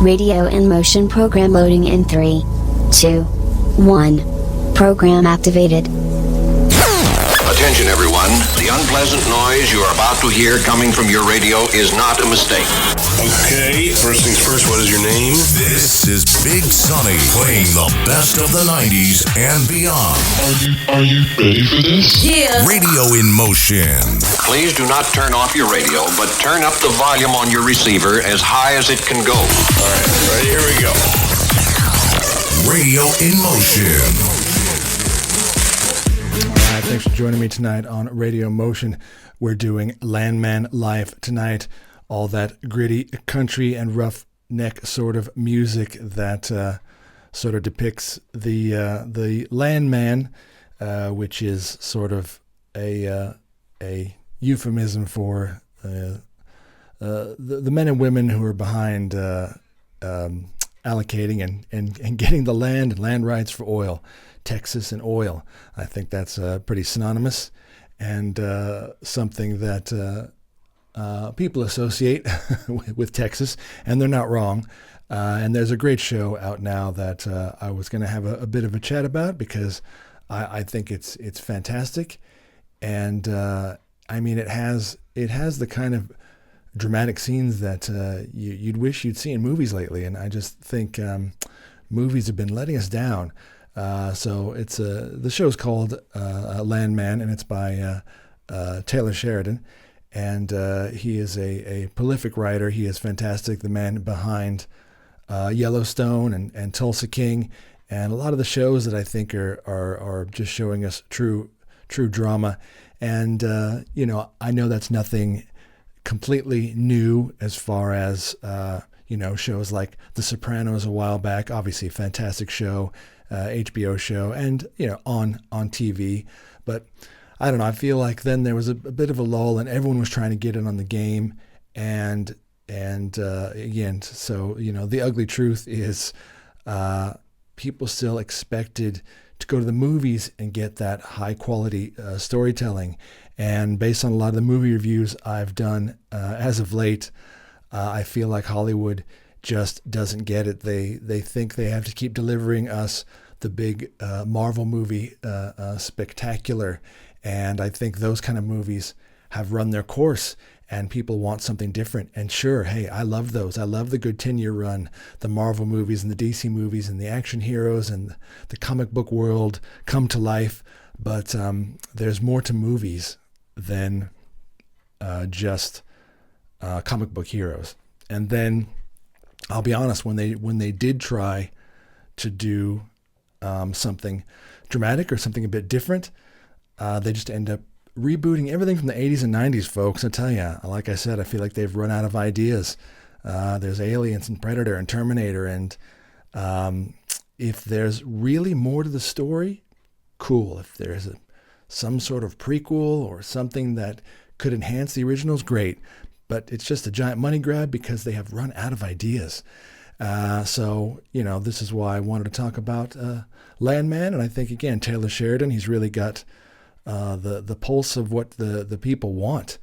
Radio in motion. Program loading in 3, 2, 1. Program activated. Attention everyone, the unpleasant noise you are about to hear coming from your radio is not a mistake. Okay, first things first, what is your name? This is Big Sonny playing the best of the 90s and beyond. Are you ready for this? Yeah. Radio in motion. Please do not turn off your radio, but turn up the volume on your receiver as high as it can go. All right, ready? Here we go. Radio in motion. Thanks for joining me tonight on Radio Motion. We're doing Landman Life tonight. All that gritty country and roughneck sort of music that sort of depicts the landman, which is sort of a euphemism for the men and women who are behind allocating and getting the land rights for oil. Texas and oil. I think that's pretty synonymous and something that people associate with Texas, and they're not wrong. And there's a great show out now that I was going to have a bit of a chat about because I think it's fantastic, and I mean it has the kind of dramatic scenes that you'd wish you'd see in movies lately, and I just think movies have been letting us down. So it's the show's called Landman, and it's by Taylor Sheridan, and he is a prolific writer. He is fantastic, the man behind Yellowstone and Tulsa King, and a lot of the shows that I think are just showing us true drama. And I know that's nothing completely new as far as shows like The Sopranos a while back. Obviously, a fantastic show. HBO show, and on TV, but I don't know. I feel like then there was a bit of a lull, and everyone was trying to get in on the game, and again, so the ugly truth is, people still expected to go to the movies and get that high quality storytelling, and based on a lot of the movie reviews I've done as of late, I feel like Hollywood just doesn't get it. They think they have to keep delivering us the big Marvel movie spectacular, and I think those kind of movies have run their course, and people want something different. And sure, hey, I love those. I love the good 10-year run, the Marvel movies and the DC movies and the action heroes and the comic book world come to life, but there's more to movies than just comic book heroes. And then I'll be honest, when they did try to do something dramatic or something a bit different, they just end up rebooting everything from the 80s and 90s, folks. I tell you, like I said, I feel like they've run out of ideas. There's Aliens and Predator and Terminator, and if there's really more to the story, cool. If there's some sort of prequel or something that could enhance the originals, great. But it's just a giant money grab because they have run out of ideas. So this is why I wanted to talk about Landman. And I think, again, Taylor Sheridan, he's really got the pulse of what the people want.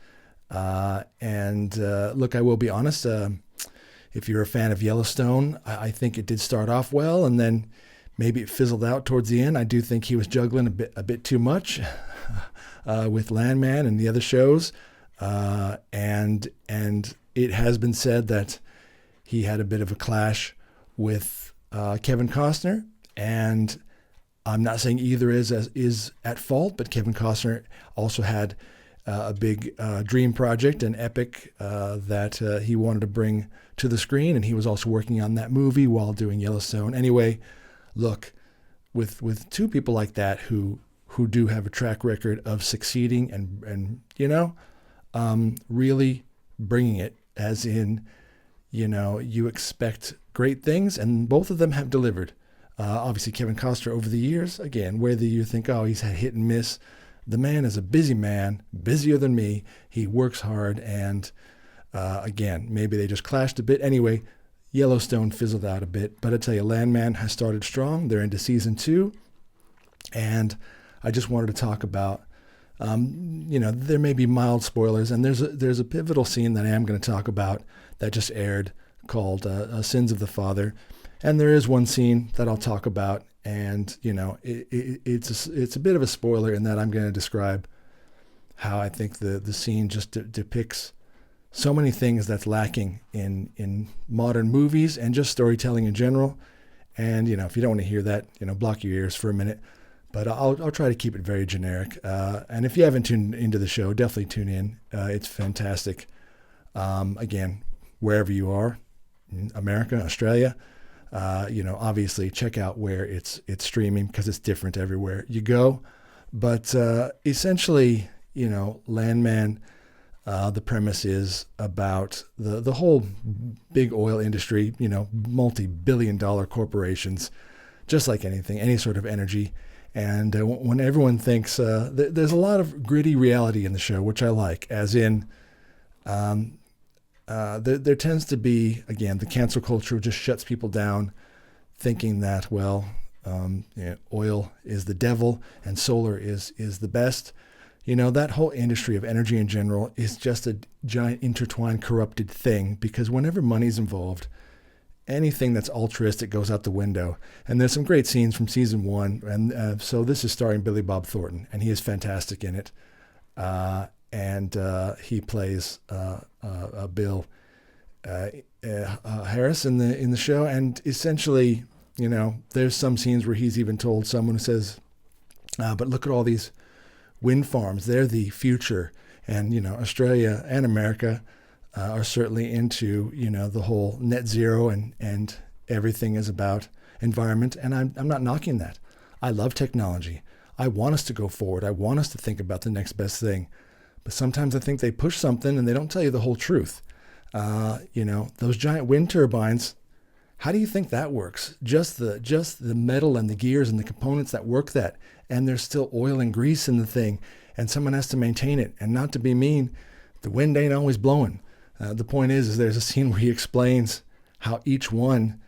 Look, I will be honest, if you're a fan of Yellowstone, I think it did start off well, and then maybe it fizzled out towards the end. I do think he was juggling a bit too much with Landman and the other shows. And it has been said that he had a bit of a clash with Kevin Costner, and I'm not saying either is at fault, but Kevin Costner also had a big dream project, an epic that he wanted to bring to the screen, and he was also working on that movie while doing Yellowstone. Anyway, look, with two people like that who do have a track record of succeeding and really bringing it, as in, you expect great things, and both of them have delivered. Obviously, Kevin Costner over the years, again, whether you think, he's had hit and miss, the man is a busy man, busier than me. He works hard, and again, maybe they just clashed a bit. Anyway, Yellowstone fizzled out a bit, but I tell you, Landman has started strong. They're into season 2, and I just wanted to talk about, there may be mild spoilers, and there's a pivotal scene that I am going to talk about that just aired called Sins of the Father. And there is one scene that I'll talk about, and it's a bit of a spoiler in that I'm going to describe how I think the scene just depicts so many things that's lacking in modern movies and just storytelling in general. And if you don't want to hear that, block your ears for a minute. But I'll try to keep it very generic. And if you haven't tuned into the show, definitely tune in. It's fantastic. Again, wherever you are, in America, Australia. Obviously check out where it's streaming, because it's different everywhere you go. But essentially, Landman, the premise is about the whole big oil industry, multi-billion-dollar corporations, just like anything, any sort of energy. And when everyone thinks, there's a lot of gritty reality in the show, which I like, as in, there tends to be, again, the cancel culture just shuts people down, thinking that, oil is the devil and solar is the best. That whole industry of energy in general is just a giant intertwined, corrupted thing, because whenever money's involved, anything that's altruistic goes out the window. And there's some great scenes from season 1. And so this is starring Billy Bob Thornton, and he is fantastic in it. And he plays Bill Harris in the show. And essentially, there's some scenes where he's even told someone who says, but look at all these wind farms. They're the future. And, Australia and America are certainly into, the whole net zero and everything is about environment. And I'm not knocking that. I love technology. I want us to go forward. I want us to think about the next best thing. But sometimes I think they push something and they don't tell you the whole truth. Those giant wind turbines, how do you think that works? Just the metal and the gears and the components that work that. And there's still oil and grease in the thing. And someone has to maintain it. And not to be mean, the wind ain't always blowing. The point is there's a scene where he explains how each one,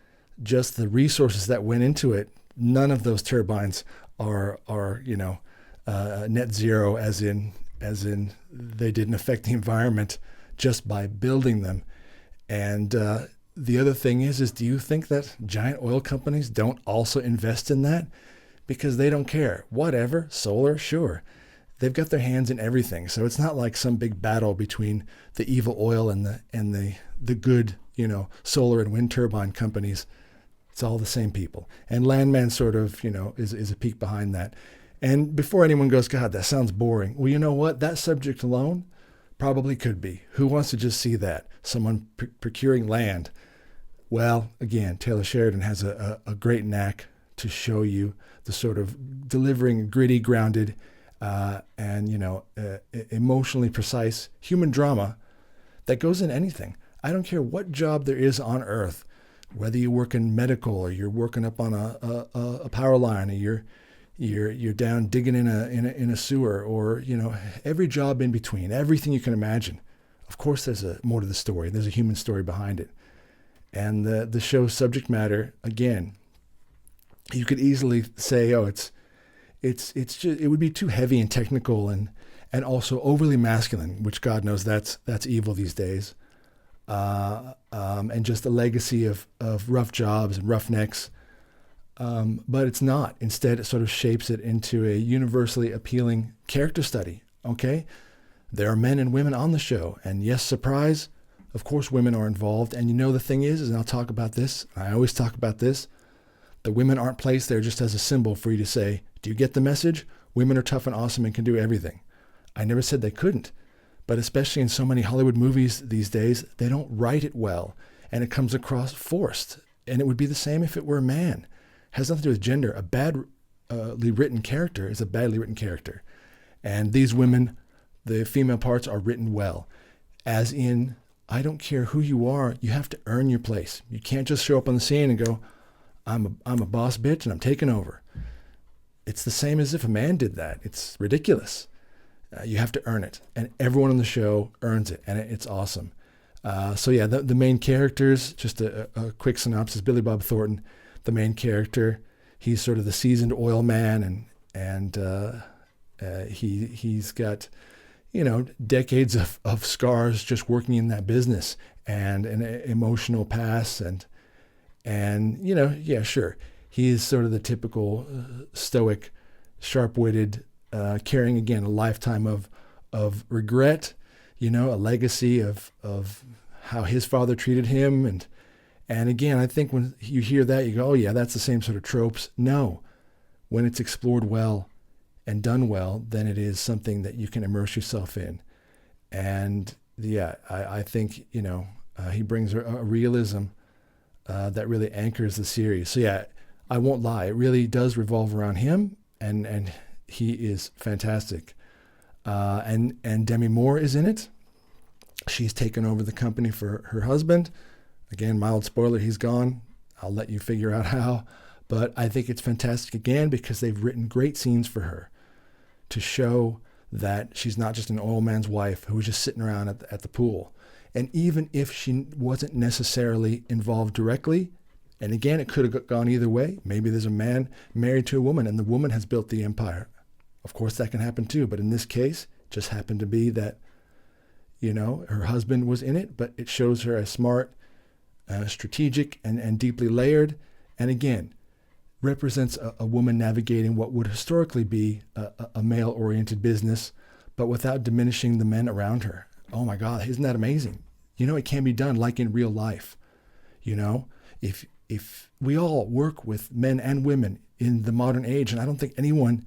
just the resources that went into it, none of those turbines are net zero, as in they didn't affect the environment just by building them. And the other thing is do you think that giant oil companies don't also invest in that? Because they don't care. Whatever, solar, sure. They've got their hands in everything. So it's not like some big battle between the evil oil and the good, solar and wind turbine companies. It's all the same people. And Landman sort of, is a peek behind that. And before anyone goes, God, that sounds boring. Well, you know what? That subject alone probably could be. Who wants to just see that? Someone procuring land. Well, again, Taylor Sheridan has a great knack to show you the sort of delivering gritty, grounded, and emotionally precise human drama that goes in anything. I don't care what job there is on earth, whether you work in medical or you're working up on a power line, or you're down digging in a sewer, or every job in between, everything you can imagine. Of course, there's more to the story. There's a human story behind it, and the show's subject matter, again, you could easily say, it's just, it would be too heavy and technical and also overly masculine, which God knows that's evil these days. And just a legacy of rough jobs and roughnecks. But it's not. Instead, it sort of shapes it into a universally appealing character study. Okay? There are men and women on the show. And yes, surprise, of course women are involved. And the thing is, and I'll talk about this, I always talk about this, the women aren't placed there just as a symbol for you to say, do you get the message? Women are tough and awesome and can do everything. I never said they couldn't. But especially in so many Hollywood movies these days, they don't write it well. And it comes across forced. And it would be the same if it were a man. It has nothing to do with gender. A badly written character is a badly written character. And these women, the female parts, are written well. As in, I don't care who you are, you have to earn your place. You can't just show up on the scene and go, I'm a boss bitch and I'm taking over. It's the same as if a man did that. It's ridiculous. You have to earn it. And everyone on the show earns it. And it's awesome. So yeah, the main characters, just a quick synopsis. Billy Bob Thornton, the main character, he's sort of the seasoned oil man, and he's got, decades of scars just working in that business. and an emotional past, and yeah, sure, he is sort of the typical stoic, sharp-witted, carrying again a lifetime of regret, a legacy of how his father treated him, and again, I think when you hear that, you go, oh yeah, that's the same sort of tropes. No, when it's explored well and done well, then it is something that you can immerse yourself in. And yeah, I think, he brings a realism that really anchors the series. So yeah, I won't lie, it really does revolve around him, and he is fantastic. And Demi Moore is in it. She's taken over the company for her husband. Again, mild spoiler, he's gone. I'll let you figure out how. But I think it's fantastic again because they've written great scenes for her to show that she's not just an oil man's wife who was just sitting around at the pool. And even if she wasn't necessarily involved directly, and again, it could have gone either way. Maybe there's a man married to a woman and the woman has built the empire. Of course, that can happen too. But in this case, it just happened to be that, her husband was in it, but it shows her as smart, strategic, and deeply layered. And again, represents a woman navigating what would historically be a male-oriented business, but without diminishing the men around her. Oh my God, isn't that amazing? It can be done like in real life. If we all work with men and women in the modern age, and I don't think anyone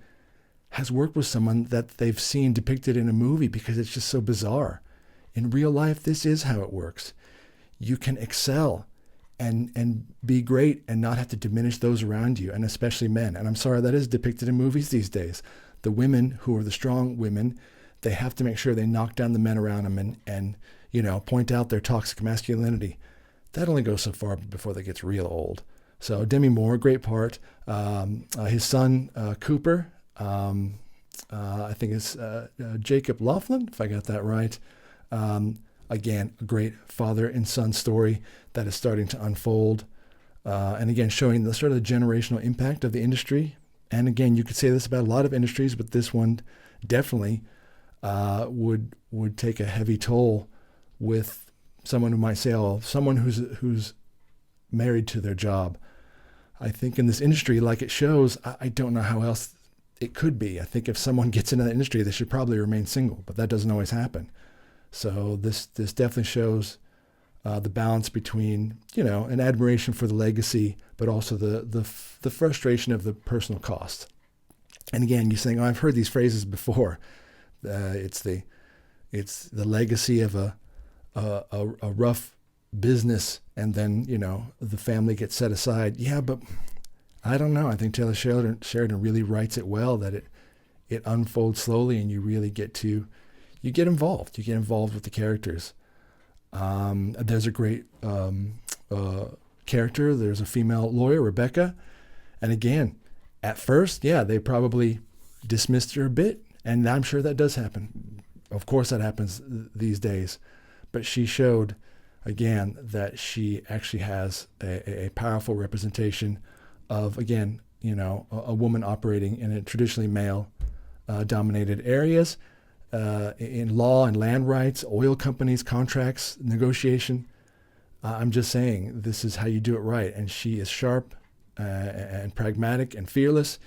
has worked with someone that they've seen depicted in a movie because it's just so bizarre. In real life, this is how it works. You can excel and be great and not have to diminish those around you, and especially men. And I'm sorry, that is depicted in movies these days. The women who are the strong women, they have to make sure they knock down the men around them and point out their toxic masculinity. That only goes so far before that gets real old. So Demi Moore, great part. His son, Cooper, I think it's Jacob Laughlin, if I got that right. Again, a great father and son story that is starting to unfold. And again, showing the sort of the generational impact of the industry. And again, you could say this about a lot of industries, but this one definitely would take a heavy toll with someone who might say, oh, someone who's married to their job. I think in this industry, like it shows, I don't know how else it could be. I think if someone gets into that industry, they should probably remain single, but that doesn't always happen. So this definitely shows the balance between, an admiration for the legacy, but also the frustration of the personal cost. And again, you're saying, oh, I've heard these phrases before. It's the legacy of a rough business, and then the family gets set aside. Yeah, but I don't know. I think Taylor Sheridan really writes it well, that it unfolds slowly, and you really get involved. You get involved with the characters. There's a great character. There's a female lawyer, Rebecca, and again, at first, yeah, they probably dismissed her a bit, and I'm sure that does happen. Of course, that happens these days. But she showed, again, that she actually has a powerful representation of, again, a woman operating in a traditionally male-dominated areas, in law and land rights, oil companies, contracts, negotiation. I'm just saying, this is how you do it right. And she is sharp and pragmatic and fearless,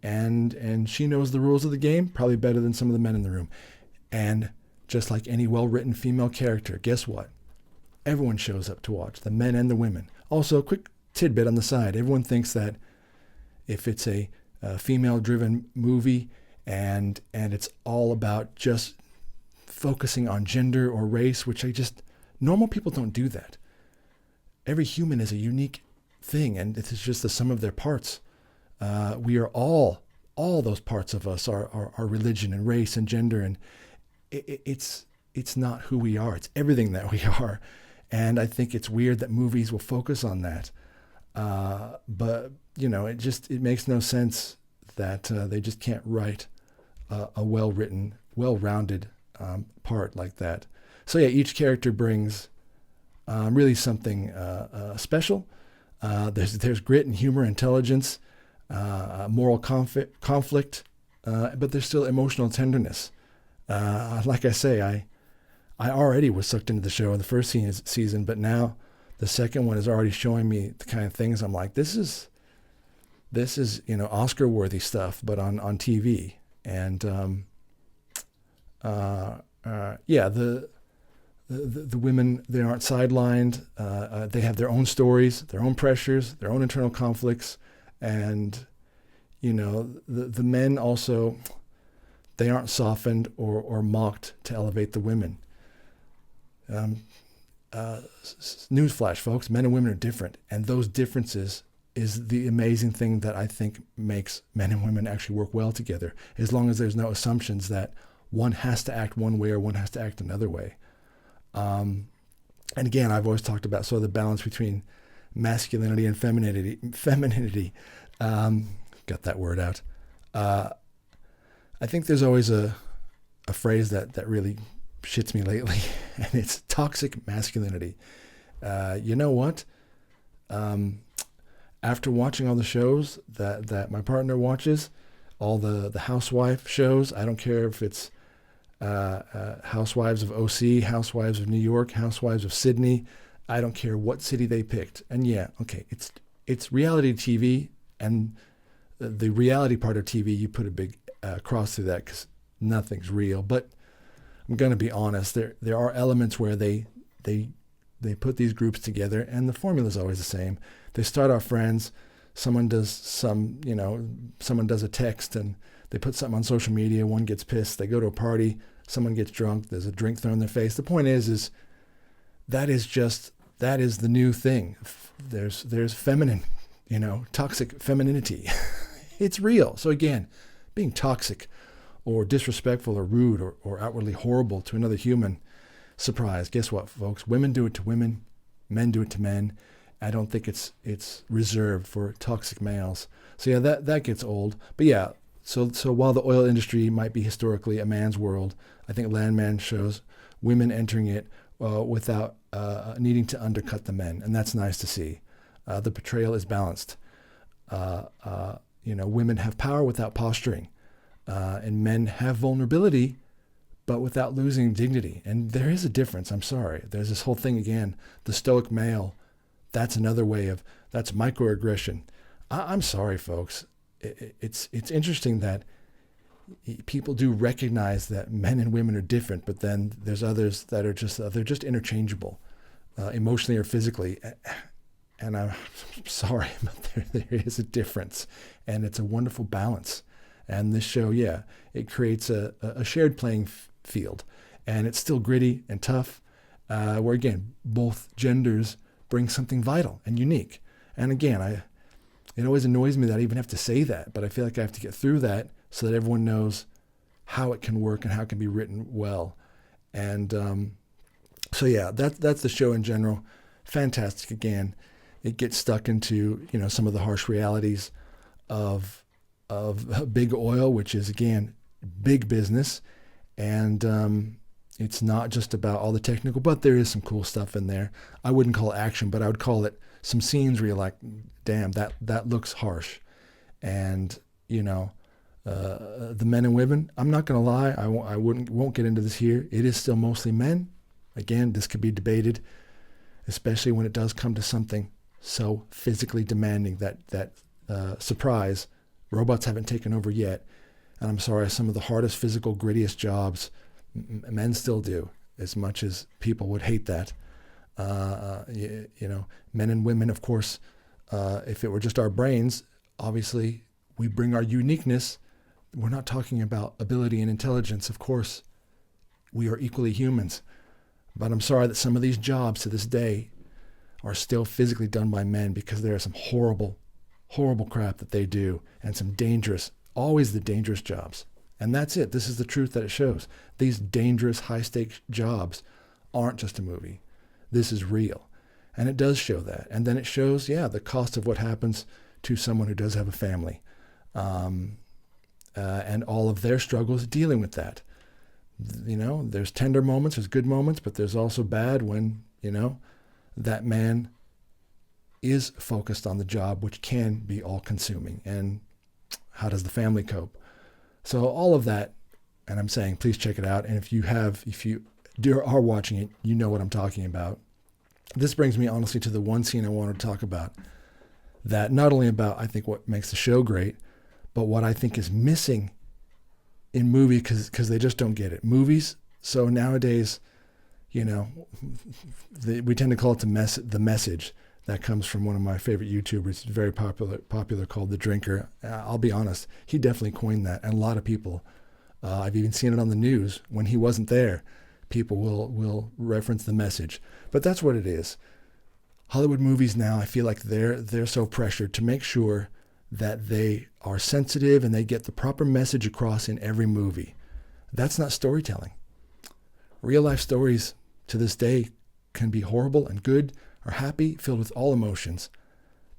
and she knows the rules of the game probably better than some of the men in the room. And just like any well-written female character, guess what? Everyone shows up to watch, the men and the women. Also, a quick tidbit on the side. Everyone thinks that if it's a female-driven movie and it's all about just focusing on gender or race, which normal people don't do that. Every human is a unique thing, and it is just the sum of their parts. We are all those parts of us are religion and race and gender, and it's not who we are. It's everything that we are. And I think it's weird that movies will focus on that. But, it makes no sense that they just can't write a well-written, well-rounded part like that. So yeah, each character brings really something special. There's grit and humor, intelligence, moral conflict, but there's still emotional tenderness. Like I say, I already was sucked into the show in the first season, but now the second one is already showing me the kind of things I'm like, this is Oscar worthy stuff, but on TV. And the women, they aren't sidelined. They have their own stories, their own pressures, their own internal conflicts, and the men also, they aren't softened or mocked to elevate the women. Newsflash, folks, men and women are different, and those differences is the amazing thing that I think makes men and women actually work well together, as long as there's no assumptions that one has to act one way or one has to act another way. And again, I've always talked about sort of the balance between masculinity and femininity. Got that word out. I think there's always a phrase that really shits me lately, and it's toxic masculinity. You know what? After watching all the shows that my partner watches, all the housewife shows, I don't care if it's Housewives of OC, Housewives of New York, Housewives of Sydney, I don't care what city they picked. And yeah, okay, it's reality TV, and the reality part of TV, you put a big cross through that because nothing's real. But I'm going to be honest, there are elements where they put these groups together, and the formula is always the same. They start off friends. Someone does a text, and they put something on social media. One gets pissed. They go to a party. Someone gets drunk. There's a drink thrown in their face. The point is that is the new thing. There's feminine, toxic femininity. It's real. So again, being toxic or disrespectful or rude or outwardly horrible to another human, surprise, guess what, folks? Women do it to women. Men do it to men. I don't think it's reserved for toxic males. So yeah, that gets old. But yeah, so while the oil industry might be historically a man's world, I think Landman shows women entering it without needing to undercut the men, and that's nice to see. The portrayal is balanced. Women have power without posturing, and men have vulnerability, but without losing dignity. And there is a difference. I'm sorry. There's this whole thing again, the stoic male. That's another way that's microaggression. I'm sorry, folks. It's interesting that people do recognize that men and women are different, but then there's others that are they're just interchangeable, emotionally or physically. And I'm sorry, but there is a difference, and it's a wonderful balance. And this show, yeah, it creates a shared playing field, and it's still gritty and tough, where again, both genders bring something vital and unique. And again, it always annoys me that I even have to say that, but I feel like I have to get through that so that everyone knows how it can work and how it can be written well. And so yeah, that's the show in general. Fantastic. Again, it gets stuck into some of the harsh realities of big oil, which is again big business, and it's not just about all the technical, but there is some cool stuff in there. I wouldn't call it action, but I would call it some scenes where you're like, damn, that looks harsh. And, the men and women, I'm not going to lie, I won't get into this here. It is still mostly men. Again, this could be debated, especially when it does come to something so physically demanding that surprise, robots haven't taken over yet. And I'm sorry, some of the hardest physical, grittiest jobs, men still do, as much as people would hate that. Men and women, of course, if it were just our brains, obviously we bring our uniqueness. We're not talking about ability and intelligence. Of course, we are equally humans. But I'm sorry that some of these jobs to this day are still physically done by men, because there are some horrible, horrible crap that they do, and some dangerous, always the dangerous jobs. And that's it. This is the truth that it shows. These dangerous, high-stakes jobs aren't just a movie. This is real. And it does show that. And then it shows, the cost of what happens to someone who does have a family. And all of their struggles dealing with that. There's tender moments, there's good moments, but there's also bad when, that man is focused on the job, which can be all-consuming. And how does the family cope? So all of that, and I'm saying, please check it out. And if you are watching it, you know what I'm talking about. This brings me honestly to the one scene I wanted to talk about, that not only about, I think, what makes the show great, but what I think is missing in movies because they just don't get it. Movies, so nowadays, you know, we tend to call it the message. That comes from one of my favorite YouTubers, very popular, called The Drinker. I'll be honest, he definitely coined that, and a lot of people, I've even seen it on the news when he wasn't there. People will reference the message, but that's what it is. Hollywood movies now, I feel like they're so pressured to make sure that they are sensitive and they get the proper message across in every movie. That's not storytelling. Real life stories to this day can be horrible and good, or happy, filled with all emotions.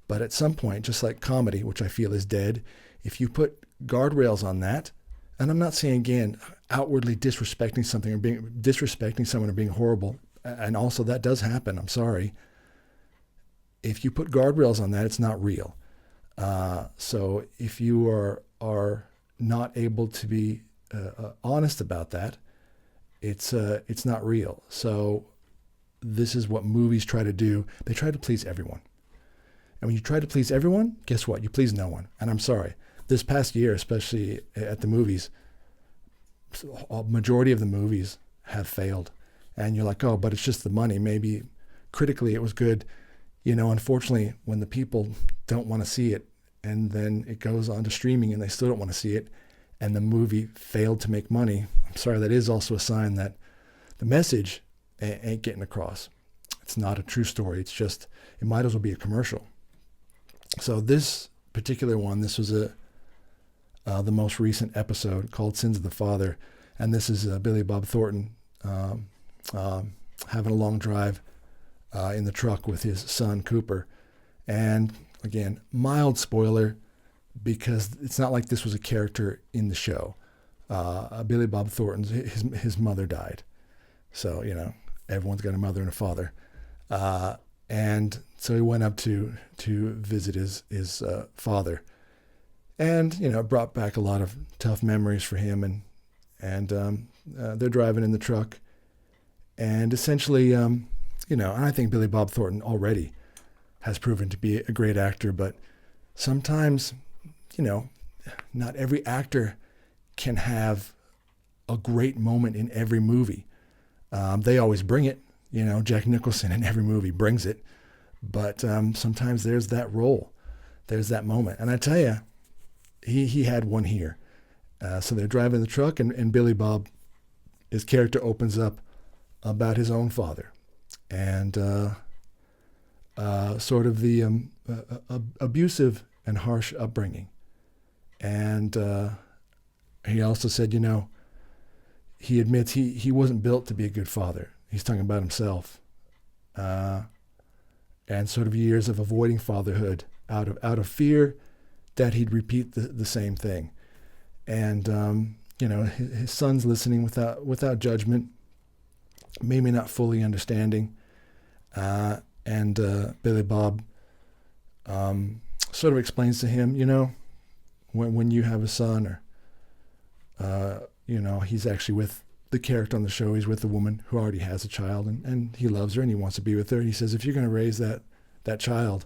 But at some point, just like comedy, which I feel is dead, if you put guardrails on that, and I'm not saying, again, outwardly disrespecting something or disrespecting someone or being horrible, and also that does happen, I'm sorry. If you put guardrails on that, it's not real. So if you are not able to be honest about that, it's not real. So this is what movies try to do. They try to please everyone. And when you try to please everyone, guess what? You please no one. And I'm sorry. This past year, especially at the movies, a majority of the movies have failed. And you're like, oh, but it's just the money. Maybe critically it was good. You know, unfortunately, when the people don't want to see it, and then it goes on to streaming and they still don't want to see it, and the movie failed to make money, I'm sorry, that is also a sign that the message ain't getting across. It's not a true story. It's just, it might as well be a commercial. So this particular one, this was the most recent episode called Sins of the Father. And this is Billy Bob Thornton having a long drive in the truck with his son, Cooper. And again, mild spoiler, because it's not like this was a character in the show. Billy Bob Thornton's, his mother died. So, you know, everyone's got a mother and a father. And so he went up to visit his father. And, you know, it brought back a lot of tough memories for him. And they're driving in the truck. And essentially, you know, and I think Billy Bob Thornton already has proven to be a great actor. But sometimes, you know, not every actor can have a great moment in every movie. They always bring it. You know, Jack Nicholson in every movie brings it. But sometimes there's that role. There's that moment. And I tell you, he had one here. So they're driving the truck, and Billy Bob, his character, opens up about his own father. And sort of the abusive and harsh upbringing. And he also said, you know, he admits he wasn't built to be a good father. He's talking about himself. And sort of years of avoiding fatherhood out of fear that he'd repeat the same thing. And, you know, his son's listening without judgment, maybe not fully understanding. And Billy Bob sort of explains to him, you know, when you have a son, or, you know, he's actually with the character on the show, he's with a woman who already has a child, and he loves her and he wants to be with her. And he says, if you're going to raise that child,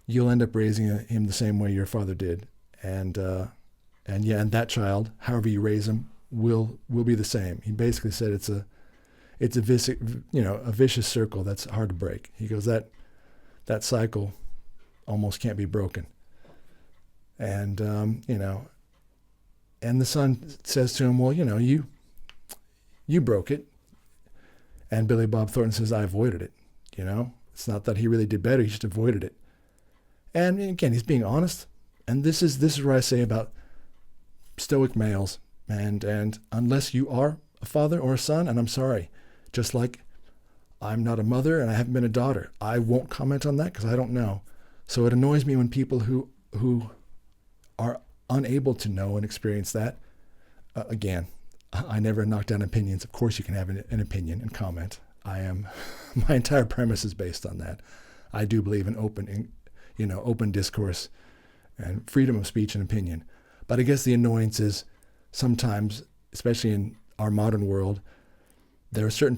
you'll end up raising him the same way your father did. And that child, however you raise him, will be the same. He basically said it's a vicious circle that's hard to break. He goes, that cycle almost can't be broken. And, you know, and the son says to him, well, you know, you broke it. And Billy Bob Thornton says, I avoided it. You know, it's not that he really did better. He just avoided it. And again, he's being honest. And this is what I say about stoic males. And unless you are a father or a son, and I'm sorry, just like I'm not a mother and I haven't been a daughter, I won't comment on that because I don't know. So it annoys me when people who are unable to know and experience that, again, I never knock down opinions. Of course you can have an opinion and comment. My entire premise is based on that. I do believe in open discourse and freedom of speech and opinion. But I guess the annoyance is sometimes, especially in our modern world, there are certain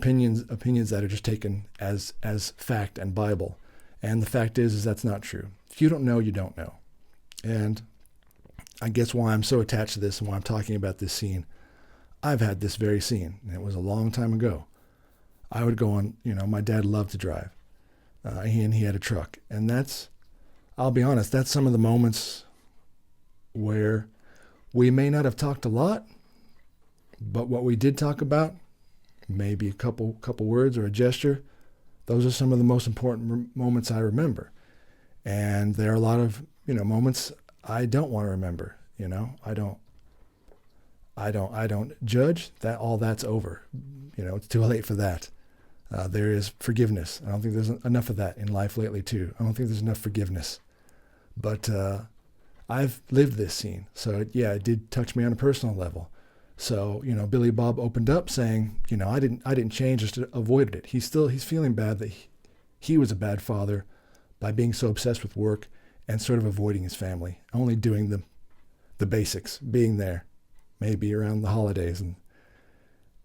opinions that are just taken as fact and Bible. And the fact is that's not true. If you don't know, you don't know. And I guess why I'm so attached to this and why I'm talking about this scene, I've had this very scene, and it was a long time ago. I would go on, my dad loved to drive, and he had a truck. And I'll be honest, that's some of the moments where we may not have talked a lot, but what we did talk about, maybe a couple words or a gesture, those are some of the most important moments I remember. And there are a lot of, moments I don't want to remember. I don't judge that. All that's over. It's too late for that. There is forgiveness. I don't think there's enough of that in life lately too. I don't think there's enough forgiveness. But I've lived this scene, so it did touch me on a personal level. So Billy Bob opened up saying, I didn't change, just avoided it. He's feeling bad that he was a bad father by being so obsessed with work and sort of avoiding his family, only doing the basics, being there, maybe around the holidays,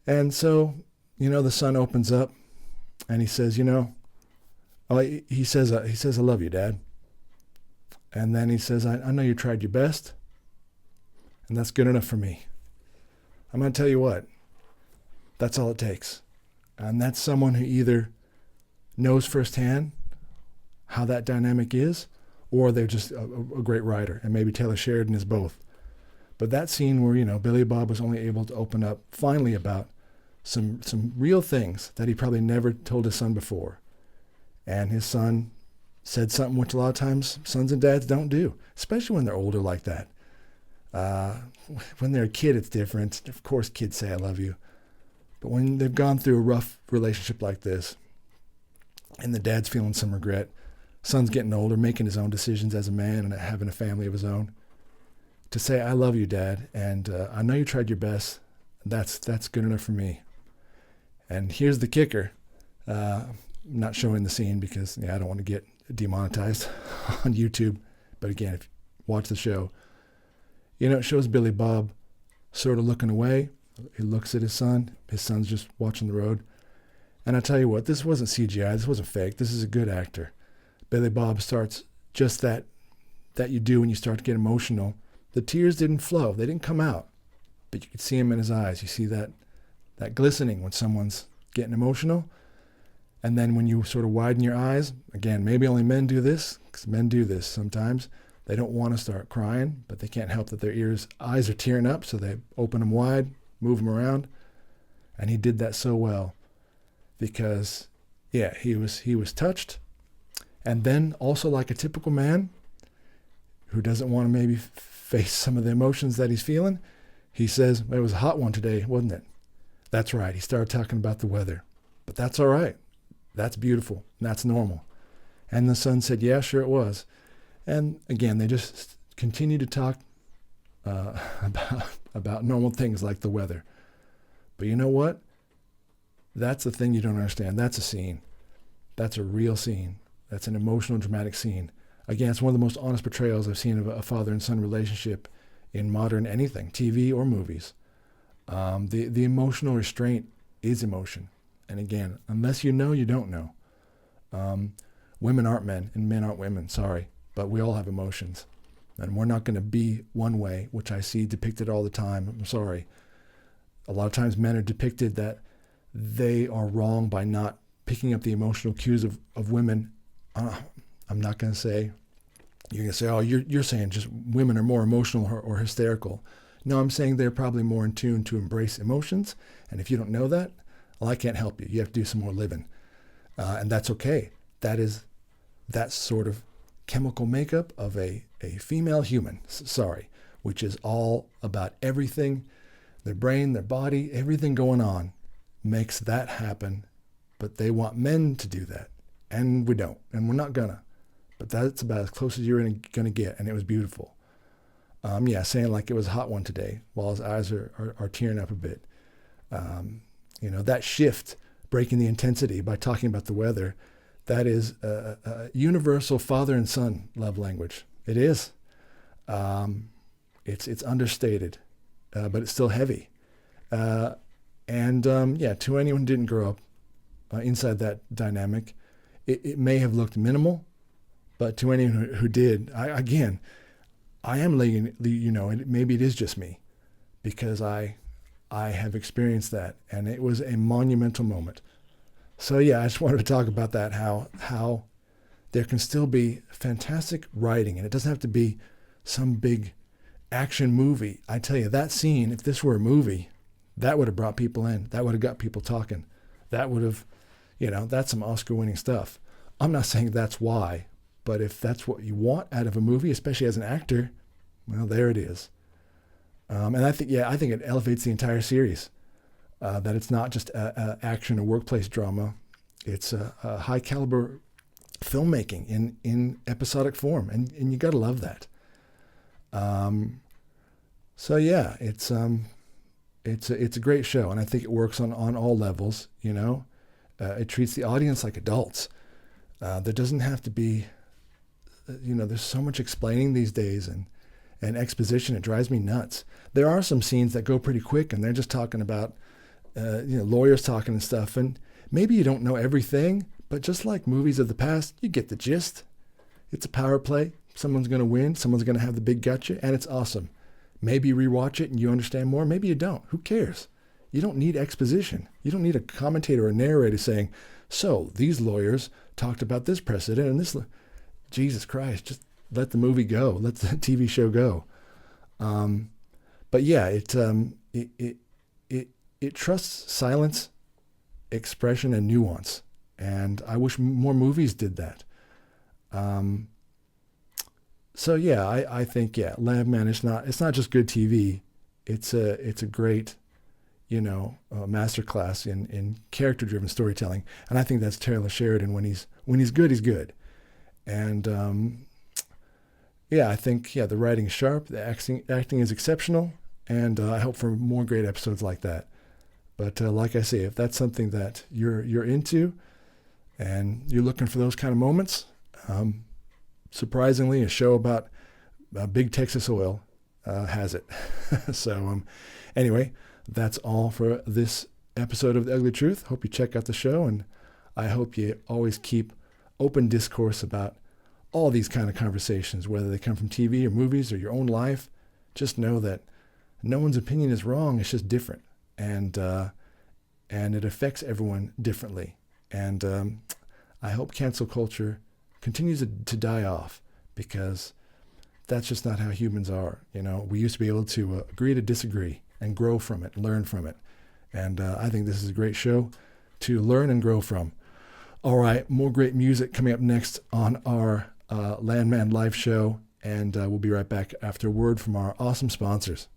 and so the son opens up and he says, he says I love you, Dad. And then he says, I know you tried your best, and that's good enough for me. I'm going to tell you what, that's all it takes. And that's someone who either knows firsthand how that dynamic is, or they're just a great writer, and maybe Taylor Sheridan is both. But that scene where, Billy Bob was only able to open up finally about some real things that he probably never told his son before. And his son said something which a lot of times sons and dads don't do, especially when they're older like that. When they're a kid, it's different. Of course, kids say, I love you. But when they've gone through a rough relationship like this, and the dad's feeling some regret, son's getting older, making his own decisions as a man and having a family of his own, to say, I love you, Dad, and I know you tried your best. That's good enough for me. And here's the kicker. I'm not showing the scene because I don't want to get demonetized on YouTube. But again, if you watch the show, it shows Billy Bob sort of looking away. He looks at his son. His son's just watching the road. And I tell you what, this wasn't CGI. This wasn't fake. This is a good actor. Billy Bob starts just that you do when you start to get emotional. The tears didn't flow. They didn't come out. But you could see him in his eyes. You see that glistening when someone's getting emotional. And then when you sort of widen your eyes, again, maybe only men do this, because men do this sometimes. They don't want to start crying, but they can't help that their eyes are tearing up, so they open them wide, move them around. And he did that so well because, he was touched. And then also, like a typical man who doesn't want to maybe face some of the emotions that he's feeling, he says, it was a hot one today, wasn't it? That's right. He started talking about the weather. But that's all right. That's beautiful. That's normal. And the son said, yeah, sure it was. And again, they just continue to talk about normal things like the weather. But you know what? That's the thing you don't understand. That's a scene. That's a real scene. That's an emotional, dramatic scene. Again, it's one of the most honest portrayals I've seen of a father and son relationship in modern anything, TV or movies. The emotional restraint is emotion. And again, unless you know, you don't know. Women aren't men and men aren't women, sorry. But we all have emotions. And we're not going to be one way, which I see depicted all the time. I'm sorry. A lot of times men are depicted that they are wrong by not picking up the emotional cues of women. I'm not going to say, you're going to say, oh, you're saying just women are more emotional or hysterical. No, I'm saying they're probably more in tune to embrace emotions. And if you don't know that, well, I can't help you. You have to do some more living. And that's okay. That sort of chemical makeup of a female human, which is all about everything, their brain, their body, everything going on makes that happen. But they want men to do that. And we don't. And we're not gonna. But that's about as close as you're gonna get. And it was beautiful. Saying like it was a hot one today while his eyes are tearing up a bit. That shift, breaking the intensity by talking about the weather, that is a universal father and son love language. It is. It's understated, but it's still heavy. And to anyone who didn't grow up inside that dynamic, it may have looked minimal, but to anyone who did, I am letting you know, maybe it is just me, because I have experienced that, and it was a monumental moment. So I just wanted to talk about that, how there can still be fantastic writing, and it doesn't have to be some big action movie. I tell you, that scene, if this were a movie, that would have brought people in. That would have got people talking. That would have, that's some Oscar-winning stuff. I'm not saying that's why, but if that's what you want out of a movie, especially as an actor, well, there it is. And I think it elevates the entire series. That it's not just a action or workplace drama. It's a high caliber filmmaking in episodic form, and you got to love that. It's a great show, and I think it works on all levels. It treats the audience like adults. There doesn't have to be, there's so much explaining these days and exposition. It drives me nuts. There are some scenes that go pretty quick, and they're just talking about, lawyers talking and stuff, and maybe you don't know everything, but just like movies of the past, you get the gist. It's a power play. Someone's going to win. Someone's going to have the big gotcha, and it's awesome. Maybe you rewatch it and you understand more. Maybe you don't. Who cares? You don't need exposition. You don't need a commentator or a narrator saying, so these lawyers talked about this precedent and this. Jesus Christ, just let the movie go. Let the TV show go. It trusts silence, expression, and nuance. And I wish more movies did that. I think Landman, it's not just good TV. It's a great, masterclass in character-driven storytelling. And I think that's Taylor Sheridan. When he's good, he's good. And I think the writing is sharp, the acting is exceptional, and I hope for more great episodes like that. But like I say, if that's something that you're into, and you're looking for those kind of moments, surprisingly, a show about big Texas oil has it. So anyway, that's all for this episode of The Ugly Truth. Hope you check out the show, and I hope you always keep open discourse about all these kind of conversations, whether they come from TV or movies or your own life. Just know that no one's opinion is wrong. It's just different, and it affects everyone differently. And I hope cancel culture continues to die off, because that's just not how humans are. We used to be able to agree to disagree and grow from it, learn from it. And I think this is a great show to learn and grow from. All right, more great music coming up next on our Landman live show. And we'll be right back after a word from our awesome sponsors.